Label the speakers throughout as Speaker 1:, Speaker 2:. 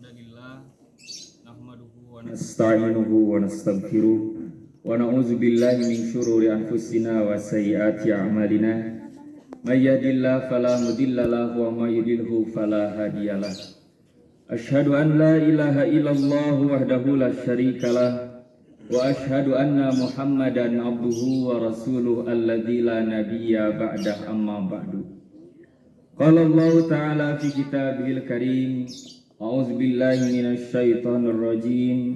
Speaker 1: Alhamdulillah nahmaduhu wa nasta'inuhu wa nastaghfiruh wa na'udzu billahi min syururi anfusina wa sayyiati a'malina may yahdihillahu fala mudilla lahu wa may yudlilhu fala hadiyalah. Asyhadu an la ilaha illallah wahdahu la syarikalah wa asyhadu anna Muhammadan abduhu wa rasuluh alladzi la nabiyya ba'dah amma ba'du. Qala Allah ta'ala fi kitabihil karim, a'udzu billahi minasy syaithanir rajim,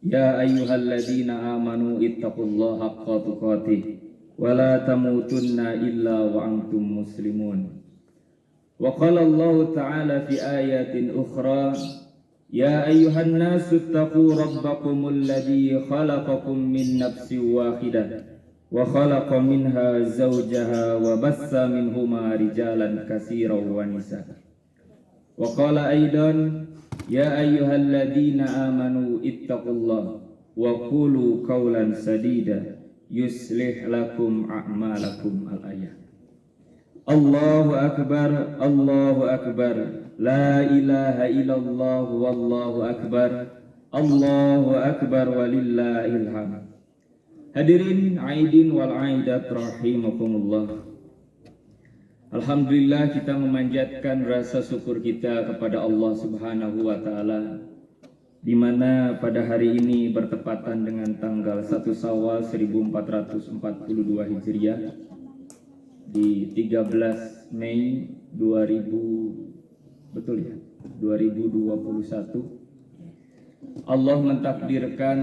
Speaker 1: ya ayyuhalladzina amanu ittaqullaha haqqa tuqatih wa la tamutunna illa wa antum muslimun. Wa qala Allah ta'ala fi ayatin ukhra, ya ayyuhan nasu ittaqu rabbakumul ladzi khalaqakum min nafsin wahidah wa khalaqa minha zawjaha wa bassa minhuma rijalan katsiran wa nisaa. Wa qala aidan, ya ayyuhalladzina amanu ittaqullaha wa qulu qawlan sadida yuslih lakum a'malakum. Al-ayah. Allahu akbar, Allahu akbar, la ilaha illallah wallahu akbar, Allahu akbar walillahil hamd. Hadirin aidin wal aidat rahimakumullah. Alhamdulillah, kita memanjatkan rasa syukur kita kepada Allah Subhanahu wa taala, di mana pada hari ini bertepatan dengan tanggal 1 Syawal 1442 Hijriah di 13 Mei 2021 Allah mentakdirkan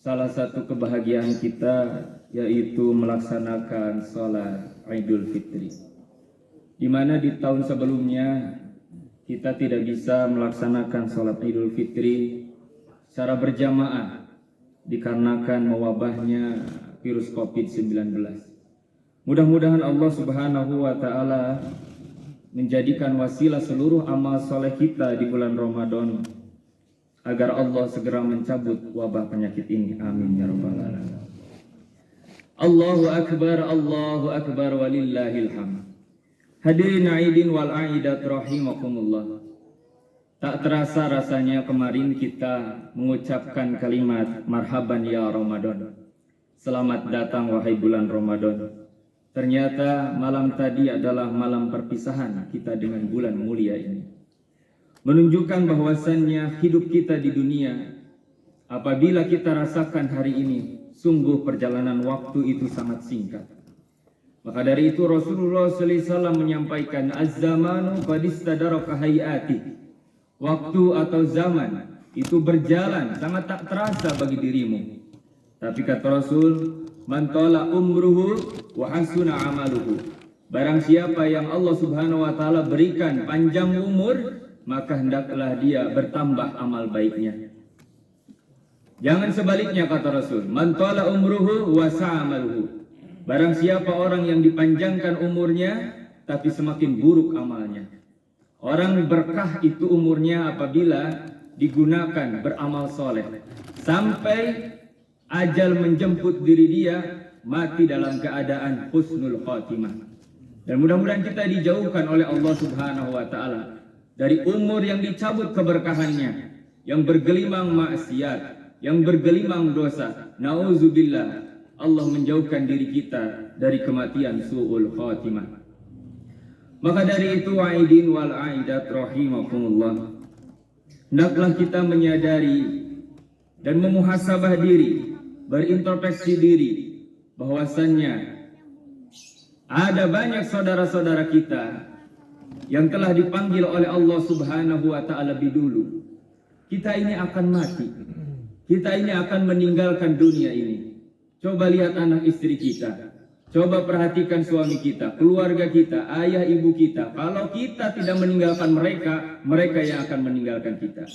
Speaker 1: salah satu kebahagiaan kita yaitu melaksanakan sholat Idul Fitri, di mana di tahun sebelumnya kita tidak bisa melaksanakan sholat Idul Fitri secara berjamaah dikarenakan mewabahnya virus COVID-19. Mudah-mudahan Allah Subhanahu wa taala menjadikan wasilah seluruh amal soleh kita di bulan Ramadan agar Allah segera mencabut wabah penyakit ini. Amin ya rabbal alamin. Allahu akbar walillahil hamd. Hadirin aidin wal aidat rahimakumullah. Tak terasa rasanya kemarin kita mengucapkan kalimat marhaban ya Ramadan. Selamat datang wahai bulan Ramadan. Ternyata malam tadi adalah malam perpisahan kita dengan bulan mulia ini. Menunjukkan bahwasannya hidup kita di dunia, apabila kita rasakan hari ini, sungguh perjalanan waktu itu sangat singkat. Maka dari itu Rasulullah SAW menyampaikan, az-zamanu qad istadaraka hayati. Waktu atau zaman itu berjalan sangat tak terasa bagi dirimu. Tapi kata Rasul, man tala umruhu wa hasuna amaluhu. Barang siapa yang Allah Subhanahu wa taala berikan panjang umur, maka hendaklah dia bertambah amal baiknya. Jangan sebaliknya kata Rasul, man tala umruhu wa sa'amaluhu. Barang siapa orang yang dipanjangkan umurnya tapi semakin buruk amalnya. Orang berkah itu umurnya apabila digunakan beramal soleh, sampai ajal menjemput diri dia mati dalam keadaan husnul khatimah. Dan mudah-mudahan kita dijauhkan oleh Allah Subhanahu wa taala dari umur yang dicabut keberkahannya, yang bergelimang maksiat, yang bergelimang dosa. Nauzubillah, Allah menjauhkan diri kita dari kematian su'ul khatimah. Maka dari itu aidin wal aidat rahimakumullah, hendaklah kita menyadari dan memuhasabah diri, berintrospeksi diri bahwasannya ada banyak saudara-saudara kita yang telah dipanggil oleh Allah Subhanahu wa taala lebih dulu. Kita ini akan mati. Kita ini akan meninggalkan dunia ini. Coba lihat anak istri kita. Coba perhatikan suami kita, keluarga kita, ayah ibu kita. Kalau kita tidak meninggalkan mereka, mereka yang akan meninggalkan kita.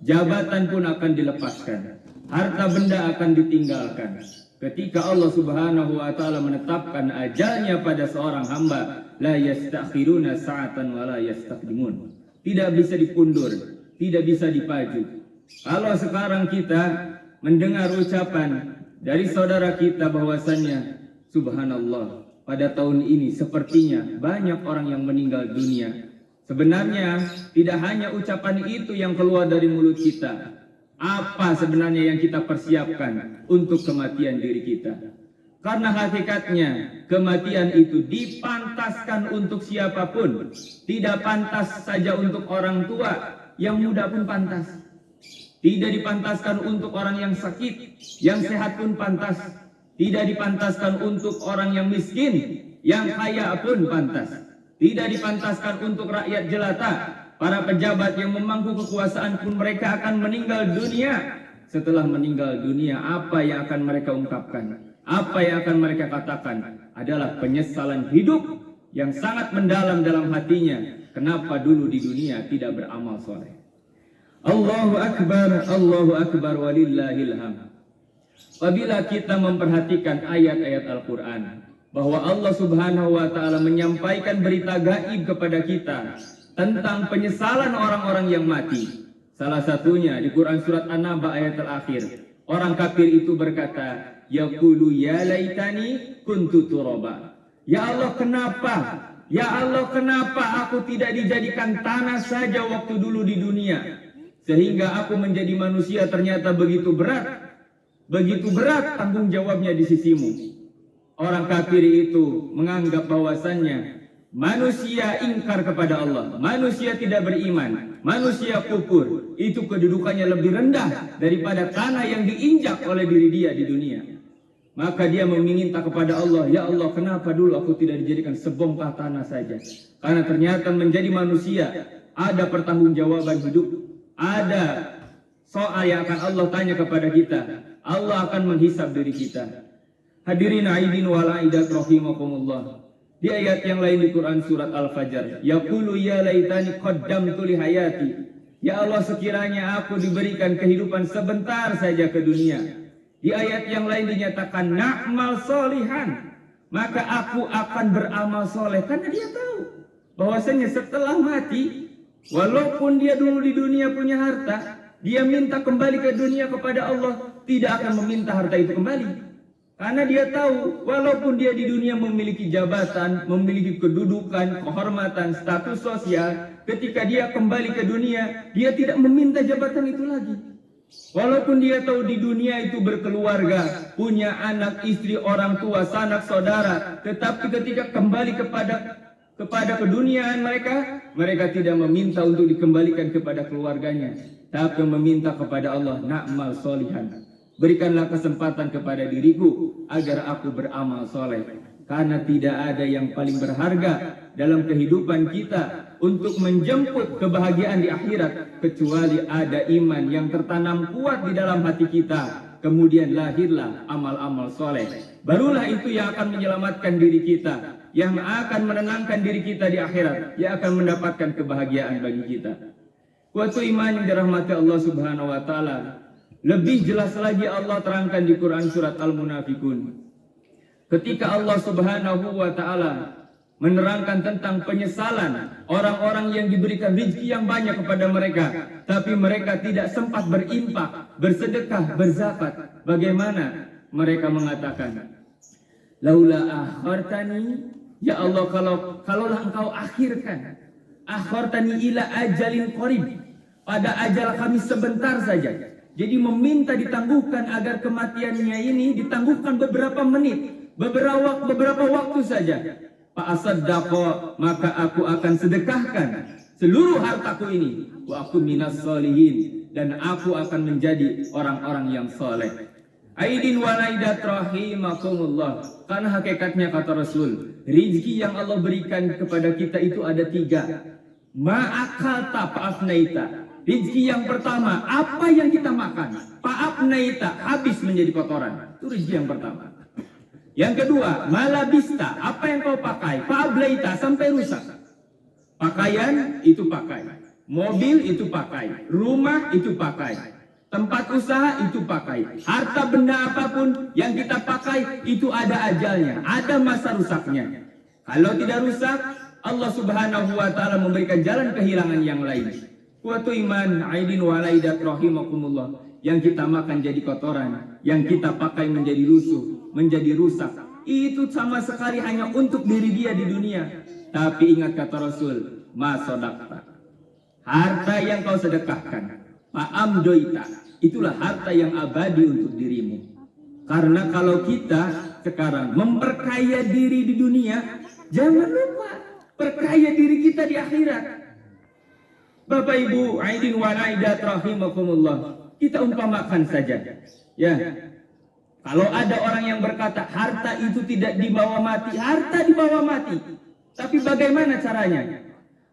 Speaker 1: Jabatan pun akan dilepaskan. Harta benda akan ditinggalkan. Ketika Allah Subhanahu wa taala menetapkan ajalnya pada seorang hamba, la yastakhiruna sa'atan wa la yastaqdimun. Tidak bisa dipundur, tidak bisa dipaju. Kalau sekarang kita mendengar ucapan dari saudara kita bahwasannya subhanallah, pada tahun ini sepertinya banyak orang yang meninggal dunia. Sebenarnya tidak hanya ucapan itu yang keluar dari mulut kita. Apa sebenarnya yang kita persiapkan untuk kematian diri kita? Karena hakikatnya kematian itu dipantaskan untuk siapapun. Tidak pantas saja untuk orang tua, yang muda pun pantas. Tidak dipantaskan untuk orang yang sakit, yang sehat pun pantas. Tidak dipantaskan untuk orang yang miskin, yang kaya pun pantas. Tidak dipantaskan untuk rakyat jelata. Para pejabat yang memangku kekuasaan pun mereka akan meninggal dunia. Setelah meninggal dunia, apa yang akan mereka ungkapkan? Apa yang akan mereka katakan? Adalah penyesalan hidup yang sangat mendalam dalam hatinya. Kenapa dulu di dunia tidak beramal soleh? Allahu Akbar walillahil hamd. Apabila kita memperhatikan ayat-ayat Al-Quran, bahwa Allah Subhanahu wa Ta'ala menyampaikan berita gaib kepada kita tentang penyesalan orang-orang yang mati. Salah satunya di Quran surat An-Naba ayat terakhir. Orang kafir itu berkata, yaqulu ya laitani kuntu turaba. Ya Allah kenapa? Ya Allah kenapa aku tidak dijadikan tanah saja waktu dulu di dunia? Sehingga aku menjadi manusia ternyata begitu berat. Begitu berat tanggung jawabnya di sisimu. Orang kafir itu menganggap bahwasannya manusia ingkar kepada Allah, manusia tidak beriman, manusia kufur, itu kedudukannya lebih rendah daripada tanah yang diinjak oleh diri dia di dunia. Maka dia meminta kepada Allah, ya Allah kenapa dulu aku tidak dijadikan sebongkah tanah saja? Karena ternyata menjadi manusia ada pertanggungjawaban hidup, ada soal yang akan Allah tanya kepada kita. Allah akan menghisab diri kita. Hadirin aidin wal aidat rahimakumullah. Di ayat yang lain di Quran surat Al-Fajr, yaqulu ya laitani qaddamtu li hayati. Ya Allah sekiranya aku diberikan kehidupan sebentar saja ke dunia. Di ayat yang lain dinyatakan na'mal solihan, maka aku akan beramal soleh. Karena dia tahu bahwasanya setelah mati, walaupun dia dulu di dunia punya harta, dia minta kembali ke dunia kepada Allah, tidak akan meminta harta itu kembali. Karena dia tahu, walaupun dia di dunia memiliki jabatan, memiliki kedudukan, kehormatan, status sosial, ketika dia kembali ke dunia, dia tidak meminta jabatan itu lagi. Walaupun dia tahu di dunia itu berkeluarga, punya anak, istri, orang tua, sanak, saudara, tetapi ketika kembali kepada keduniaan mereka tidak meminta untuk dikembalikan kepada keluarganya, tapi meminta kepada Allah, na'mal solihan. Berikanlah kesempatan kepada diriku agar aku beramal soleh. Karena tidak ada yang paling berharga dalam kehidupan kita untuk menjemput kebahagiaan di akhirat kecuali ada iman yang tertanam kuat di dalam hati kita. Kemudian lahirlah amal-amal soleh. Barulah itu yang akan menyelamatkan diri kita, yang akan menenangkan diri kita di akhirat, yang akan mendapatkan kebahagiaan bagi kita. Suatu iman yang dirahmati Allah Subhanahu wa Ta'ala. Lebih jelas lagi Allah terangkan di Quran surat Al-Munafikun. Ketika Allah Subhanahu wa Ta'ala menerangkan tentang penyesalan orang-orang yang diberikan rezeki yang banyak kepada mereka, tapi mereka tidak sempat berimpak, bersedekah, berzakat. Bagaimana mereka mengatakan? Laula akhartani, ya Allah kalaulah engkau akhirkan, akhartani ila ajalin qarib, pada ajal kami sebentar saja. Jadi meminta ditangguhkan agar kematiannya ini ditangguhkan beberapa menit, beberapa waktu saja. Fa'asaddaqa, maka aku akan sedekahkan seluruh hartaku ini. Wa aku minas solihin, dan aku akan menjadi orang-orang yang soleh. Aidin walaidat rahimakumullah. Karena hakikatnya kata Rasul, rizki yang Allah berikan kepada kita itu ada 3. Ma'akalta fa'afnaita. Rizki yang pertama, apa yang kita makan, fa'afnaita, habis menjadi kotoran. Itu rizki yang pertama. Yang kedua, malabista, apa yang kau pakai, fa'ablaita, sampai rusak. Pakaian itu pakai, mobil itu pakai, rumah itu pakai, tempat usaha itu pakai, harta benda apapun yang kita pakai itu ada ajalnya, ada masa rusaknya. Kalau tidak rusak, Allah Subhanahu wa Ta'ala memberikan jalan kehilangan yang lain. Suatu iman aidin walaidat rahimakumullah, yang kita makan jadi kotoran, yang kita pakai menjadi lusuh, menjadi rusak, itu sama sekali hanya untuk diri dia di dunia. Tapi ingat kata Rasul, ma sodakta, harta yang kau sedekahkan, fa'am doita, itulah harta yang abadi untuk dirimu. Karena kalau kita sekarang memperkaya diri di dunia, jangan lupa perkaya diri kita di akhirat. Bapak Ibu Aidin wa aidat rahimakumullah, kita umpamakan saja, ya. Kalau ada orang yang berkata harta itu tidak dibawa mati, harta dibawa mati. Tapi bagaimana caranya?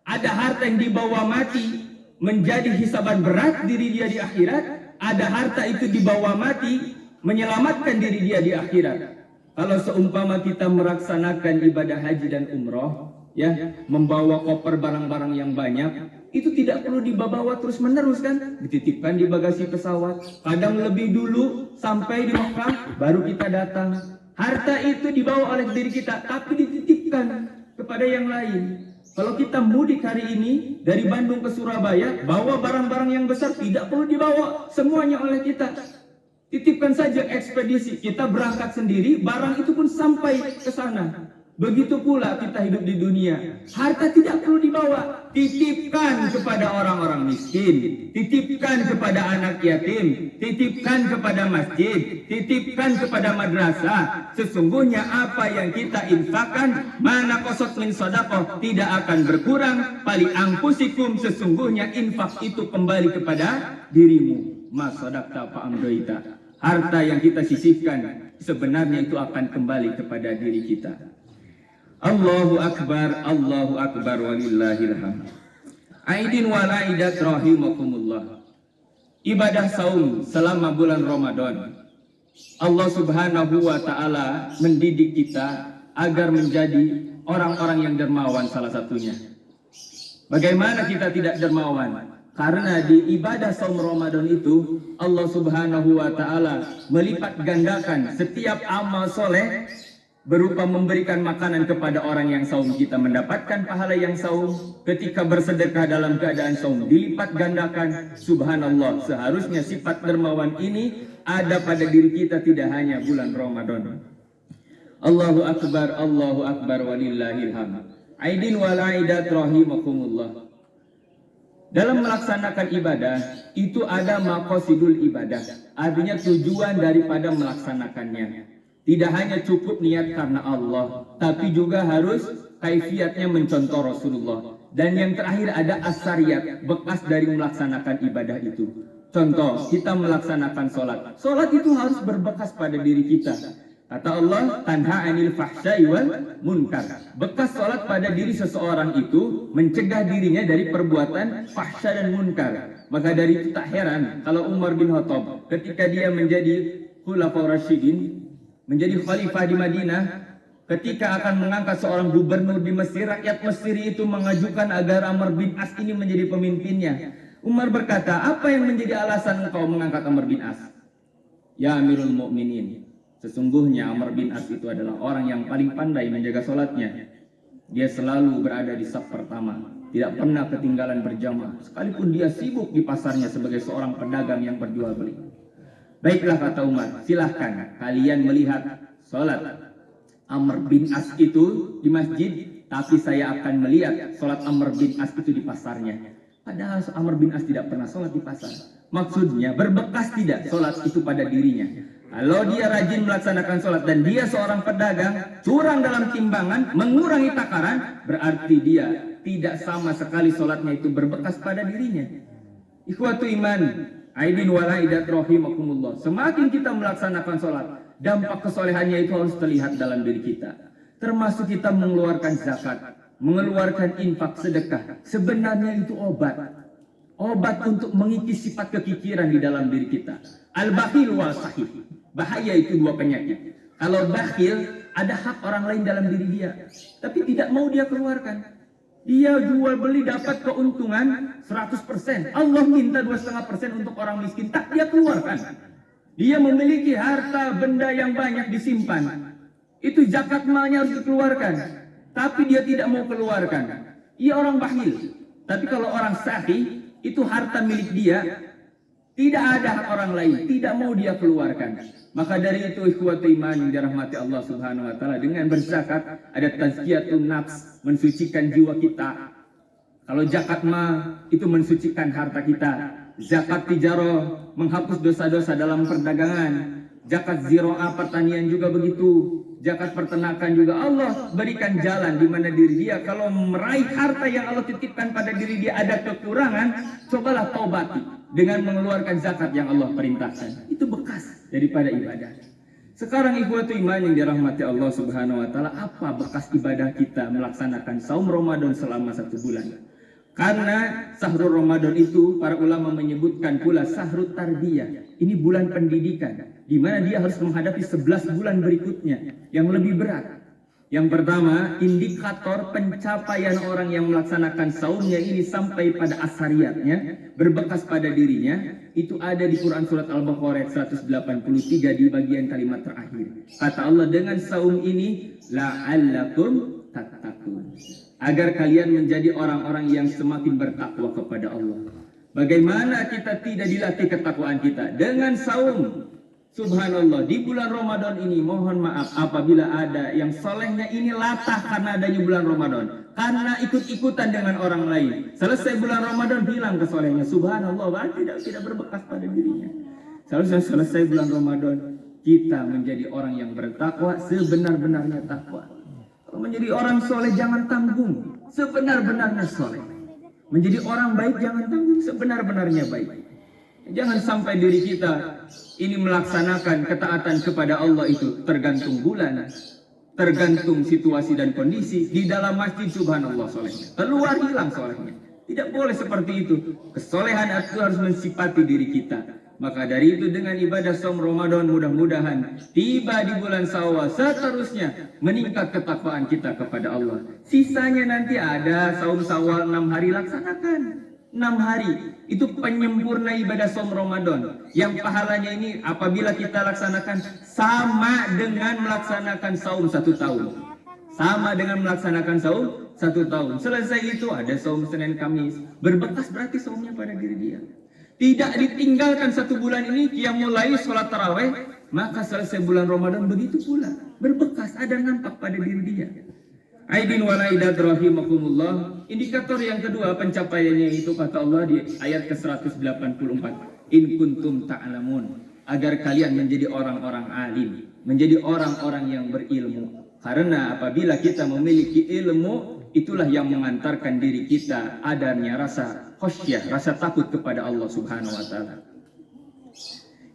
Speaker 1: Ada harta yang dibawa mati menjadi hisaban berat diri dia di akhirat, ada harta itu dibawa mati menyelamatkan diri dia di akhirat. Kalau seumpama kita melaksanakan ibadah haji dan umroh, ya, membawa koper barang-barang yang banyak, itu tidak perlu dibawa terus menerus kan, dititipkan di bagasi pesawat. Kadang lebih dulu sampai di Mekah baru kita datang. Harta itu dibawa oleh diri kita, tapi dititipkan kepada yang lain. Kalau kita mudik hari ini dari Bandung ke Surabaya, bawa barang-barang yang besar tidak perlu dibawa semuanya oleh kita. Titipkan saja ekspedisi, kita berangkat sendiri, barang itu pun sampai ke sana. Begitu pula kita hidup di dunia, harta tidak perlu dibawa, titipkan kepada orang-orang miskin, titipkan kepada anak yatim, titipkan kepada masjid, titipkan kepada madrasah. Sesungguhnya apa yang kita infakkan, mana kosot min sodakoh, tidak akan berkurang. Pali angkusikum, sesungguhnya infak itu kembali kepada dirimu. Mas sodakta fa'amdoita, harta yang kita sisihkan sebenarnya itu akan kembali kepada diri kita. Allahu Akbar walillahil hamd. Aidin wa aidat rahimakumullah. Ibadah saum selama bulan Ramadan, Allah Subhanahu wa taala mendidik kita agar menjadi orang-orang yang dermawan salah satunya. Bagaimana kita tidak dermawan? Karena di ibadah saum Ramadan itu Allah Subhanahu wa taala melipat gandakan setiap amal soleh berupa memberikan makanan kepada orang yang saum, kita mendapatkan pahala yang saum. Ketika bersedekah dalam keadaan saum, dilipat gandakan. Subhanallah, seharusnya sifat dermawan ini ada pada diri kita, tidak hanya bulan Ramadan. Allahu Akbar walillahil hamd. Aidin wal aidat rahimakumullah. Dalam melaksanakan ibadah itu ada maqasidul ibadah, artinya tujuan daripada melaksanakannya. Tidak hanya cukup niat karena Allah, tapi juga harus kaifiatnya mencontoh Rasulullah. Dan yang terakhir ada asariyat, bekas dari melaksanakan ibadah itu. Contoh, kita melaksanakan sholat. Sholat itu harus berbekas pada diri kita. Kata Allah, tanha anil fahsyai wal munkar. Bekas sholat pada diri seseorang itu mencegah dirinya dari perbuatan fahsya dan munkar. Maka dari itu tak heran kalau Umar bin Khattab ketika dia menjadi khulafaur rasyidin, menjadi khalifah di Madinah, ketika akan mengangkat seorang gubernur di Mesir, rakyat Mesir itu mengajukan agar Amr bin As ini menjadi pemimpinnya. Umar berkata, apa yang menjadi alasan engkau mengangkat Amr bin As? Ya Amirul Mukminin, sesungguhnya Amr bin As itu adalah orang yang paling pandai menjaga sholatnya. Dia selalu berada di saf pertama, tidak pernah ketinggalan berjamaah, sekalipun dia sibuk di pasarnya sebagai seorang pedagang yang berjual beli. Baiklah kata Umar, silahkan kalian melihat sholat Amr bin As itu di masjid, tapi saya akan melihat sholat Amr bin As itu di pasarnya. Padahal Amr bin As tidak pernah sholat di pasar. Maksudnya berbekas tidak sholat itu pada dirinya. Kalau dia rajin melaksanakan sholat dan dia seorang pedagang, curang dalam timbangan, mengurangi takaran, berarti dia tidak sama sekali sholatnya itu berbekas pada dirinya. Ikhwatu iman, aidin wal aidat rahimakumullah. Semakin kita melaksanakan sholat, dampak kesolehannya itu harus terlihat dalam diri kita. Termasuk kita mengeluarkan zakat, mengeluarkan infak, sedekah. Sebenarnya itu obat. Obat untuk mengikis sifat kekikiran di dalam diri kita. Al-bakhil wal sahih. Bahaya itu dua penyakit. Kalau bakhil, ada hak orang lain dalam diri dia, tapi tidak mau dia keluarkan. Dia jual beli dapat keuntungan 100%. Allah minta 2,5% untuk orang miskin, tak dia keluarkan. Dia memiliki harta benda yang banyak disimpan. Itu zakat malnya harus dikeluarkan, tapi dia tidak mau keluarkan. Ia orang bakhil. Tapi kalau orang sahih, itu harta milik dia, Tidak ada hak orang lain, tidak mau dia keluarkan. Maka dari itu ikhwatu iman yang dirahmati Allah Subhanahu wa taala, dengan berzakat ada tazkiyatun nafs, mensucikan jiwa kita. Kalau zakat mah itu mensucikan harta kita. Zakat tijarah menghapus dosa-dosa dalam perdagangan. Zakat ziro'ah pertanian juga begitu. Zakat peternakan juga Allah berikan jalan di mana diri dia kalau meraih harta yang Allah titipkan pada diri dia ada kekurangan, cobalah taubati dengan mengeluarkan zakat yang Allah perintahkan. Itu bekas daripada ibadah. Sekarang ikhwatu iman yang dirahmati Allah Subhanahu wa taala, apa bekas ibadah kita melaksanakan saum Ramadan selama 1 bulan? Karena sahrul Ramadan itu para ulama menyebutkan pula sahrut tarbiyah. Ini bulan pendidikan di mana dia harus menghadapi 11 bulan berikutnya yang lebih berat. Yang pertama, indikator pencapaian orang yang melaksanakan saumnya ini sampai pada asariyatnya, berbekas pada dirinya, itu ada di Quran surat Al-Baqarah 183 di bagian kalimat terakhir. Kata Allah, dengan saum ini la'allakum tattaqun, agar kalian menjadi orang-orang yang semakin bertakwa kepada Allah. Bagaimana kita tidak dilatih ketakwaan kita? Dengan saum. Subhanallah, di bulan Ramadan ini mohon maaf apabila ada yang solehnya ini latah karena adanya bulan Ramadan, karena ikut-ikutan dengan orang lain. Selesai bulan Ramadan hilang kesolehnya. Subhanallah, tidak berbekas pada dirinya. Selesai bulan Ramadan kita menjadi orang yang bertakwa sebenar-benarnya takwa. Kalau menjadi orang soleh jangan tanggung sebenar-benarnya soleh. Menjadi orang baik jangan tanggung sebenar-benarnya baik. Jangan sampai diri kita ini melaksanakan ketaatan kepada Allah itu tergantung bulan, tergantung situasi dan kondisi. Di dalam masjid subhanallah solehnya, keluar hilang solehnya. Tidak boleh seperti itu. Kesolehan itu harus mensifati diri kita. Maka dari itu dengan ibadah saum Ramadan mudah-mudahan tiba di bulan Syawal seterusnya meningkat ketakwaan kita kepada Allah. Sisanya nanti ada saum Syawal 6 hari, laksanakan 6 hari. Itu penyempurna ibadah saum Ramadan yang pahalanya ini apabila kita laksanakan sama dengan melaksanakan saum 1 tahun. Sama dengan melaksanakan saum 1 tahun. Selesai itu ada saum Senin Kamis, berbekas berarti saumnya pada diri dia. Tidak ditinggalkan 1 bulan ini, dia mulai sholat taraweh, maka selesai bulan Ramadan begitu pula, berbekas, ada nampak pada diri dia. Aidin walaidat rahimakumullah. Indikator yang kedua pencapaiannya itu kata Allah di ayat ke-184, in kuntum ta'lamun, agar kalian menjadi orang-orang alim, menjadi orang-orang yang berilmu. Karena apabila kita memiliki ilmu, itulah yang mengantarkan diri kita adanya rasa khasyah, rasa takut kepada Allah Subhanahu wa taala.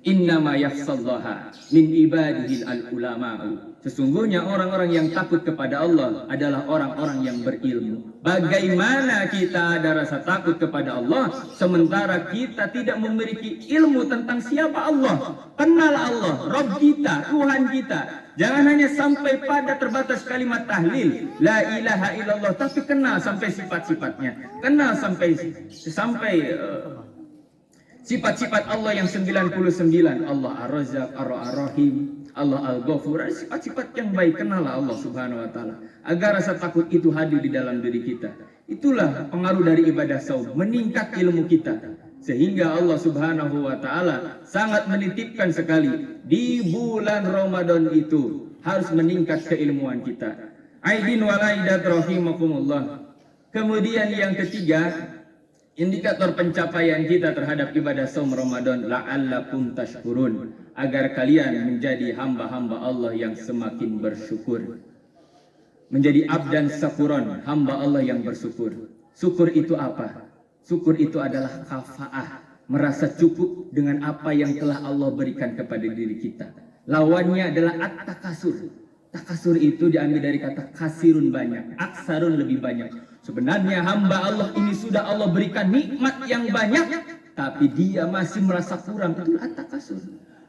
Speaker 1: Innama yakhshallaha min ibadihi al-ulama'u. Sesungguhnya orang-orang yang takut kepada Allah adalah orang-orang yang berilmu. Bagaimana kita ada rasa takut kepada Allah sementara kita tidak memiliki ilmu tentang siapa Allah? Kenal Allah, Rabb kita, Tuhan kita. Jangan hanya sampai pada terbatas kalimat tahlil la ilaha illallah, tapi kenal sampai sifat-sifatnya. Kenal sampai sifat-sifat Allah yang 99. Allah Ar-Razzaq, Ar-Rahim, Allah Al-Ghafur, sifat-sifat yang baik. Kenallah Allah Subhanahu wa taala agar rasa takut itu hadir di dalam diri kita. Itulah pengaruh dari ibadah saum, meningkat ilmu kita. Sehingga Allah Subhanahu wa taala sangat menitipkan sekali di bulan Ramadan itu harus meningkat keilmuan kita. Aidin walaidat rahimakumullah. Kemudian yang ketiga, indikator pencapaian kita terhadap ibadah saum Ramadan, la'allakum tashkurun, agar kalian menjadi hamba-hamba Allah yang semakin bersyukur. Menjadi abdan syakuron, hamba Allah yang bersyukur. Syukur itu apa? Syukur itu adalah kafaah, merasa cukup dengan apa yang telah Allah berikan kepada diri kita. Lawannya adalah at-takasur. Takasur itu diambil dari kata kasirun, banyak, aksarun lebih banyak. Sebenarnya hamba Allah ini sudah Allah berikan nikmat yang banyak, tapi dia masih merasa kurang. Itu at-takasur.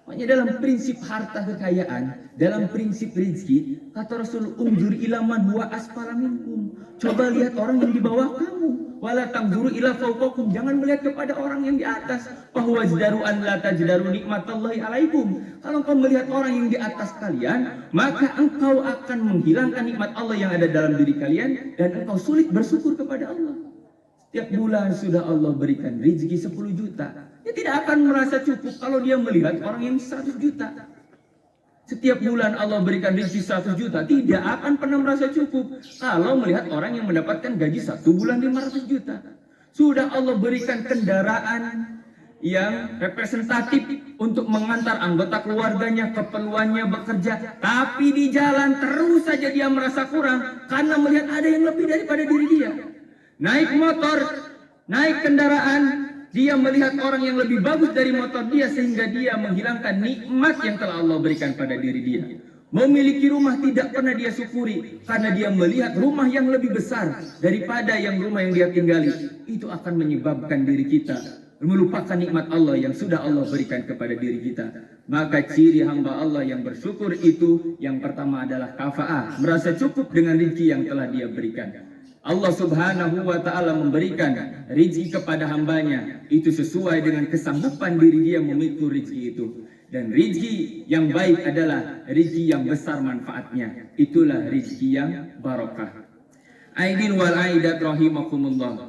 Speaker 1: Makanya dalam prinsip harta kekayaan, dalam prinsip rezeki, kata Rasul, unjur ilaman huwa asfala minkum. Coba lihat orang yang di bawah kamu. Wala tanzuru ila fawqakum, jangan melihat kepada orang yang di atas. Bahwa jdaru an la tajdaru nikmatallahi alaikum. Kalau engkau melihat orang yang di atas kalian, maka engkau akan menghilangkan nikmat Allah yang ada dalam diri kalian dan engkau sulit bersyukur kepada Allah. Setiap bulan sudah Allah berikan rezeki 10 juta. Dia tidak akan merasa cukup kalau dia melihat orang yang 100 juta. Setiap bulan Allah berikan rezeki 100 juta, tidak akan pernah merasa cukup kalau melihat orang yang mendapatkan gaji 1 bulan 500 juta. Sudah Allah berikan kendaraan yang representatif untuk mengantar anggota keluarganya, keperluannya bekerja, tapi di jalan terus saja dia merasa kurang karena melihat ada yang lebih daripada diri dia. Naik motor, naik kendaraan, dia melihat orang yang lebih bagus dari motor dia sehingga dia menghilangkan nikmat yang telah Allah berikan pada diri dia. Memiliki rumah tidak pernah dia syukuri karena dia melihat rumah yang lebih besar daripada rumah yang dia tinggali. Itu akan menyebabkan diri kita melupakan nikmat Allah yang sudah Allah berikan kepada diri kita. Maka ciri hamba Allah yang bersyukur itu yang pertama adalah kafa'ah, merasa cukup dengan rezeki yang telah dia berikan. Allah subhanahu wa ta'ala memberikan rezeki kepada hambanya itu sesuai dengan kesanggupan diri dia memikul rezeki itu. Dan rezeki yang baik adalah rezeki yang besar manfaatnya. Itulah rezeki yang barokah. Aidin wal aidat rahimakumullah.